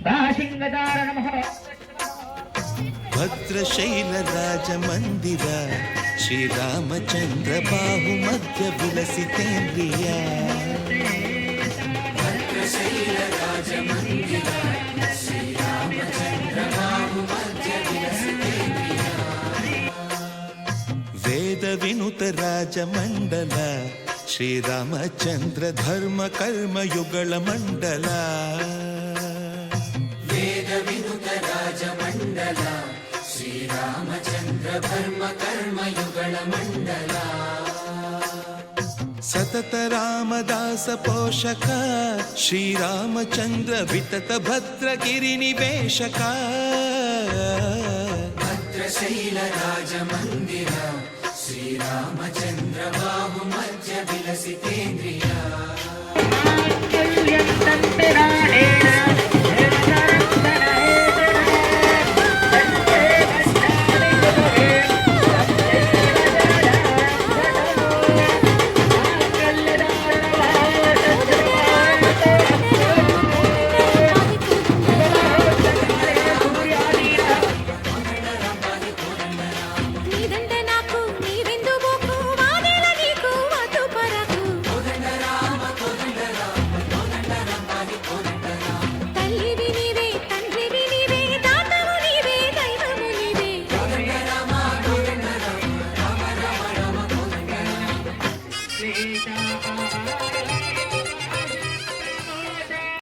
दाशिंगदार नमः भद्रशैल राजमंदिर श्रीरामचंद्र बाहु मध्य विलसितेन्द्रिय भद्रशैल राजमंदिर श्रीरामचंद्र बाहु मध्य विलसितेन्द्रिय वेद विनुत राजमंडल श्रीरामचंद्र धर्म कर्म युगल मंडल वेद विनुत राजमंडल श्रीरामचंद्र धर्म कर्म युगल मंडल सतत रामदास पोषक श्रीरामचंद्र वितत भद्रगिरि निवेशक भद्रशैल राजमंदिर श्रीरामचंद्र बाहु मध्य विलसितेन्द्रिय